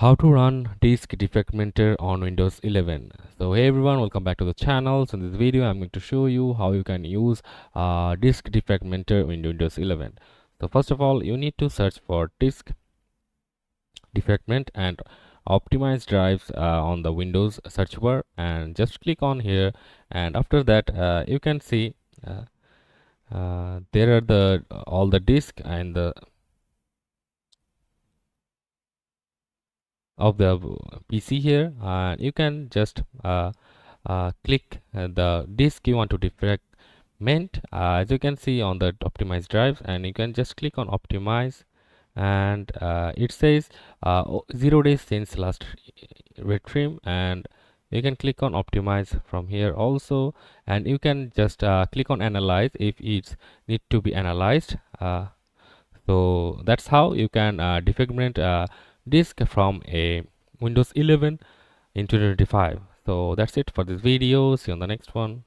How to run Disk Defragmenter on Windows 11. So hey everyone, welcome back to the channel. So in this video I'm going to show you how you can use Disk Defragmenter in Windows 11. So first of all, you need to search for Disk Defragment and optimize drives on the Windows search bar, and just click on here. And after that you can see there are all the disk and the of the PC here, and you can just click the disk you want to defragment, as you can see on the optimized drives, and you can just click on optimize, and it says 0 days since last retrieve, and you can click on optimize from here also, and you can just click on analyze if it's need to be analyzed. So that's how you can defragment disk from a Windows 11 in 2025. So that's it for this video. See you on the next one.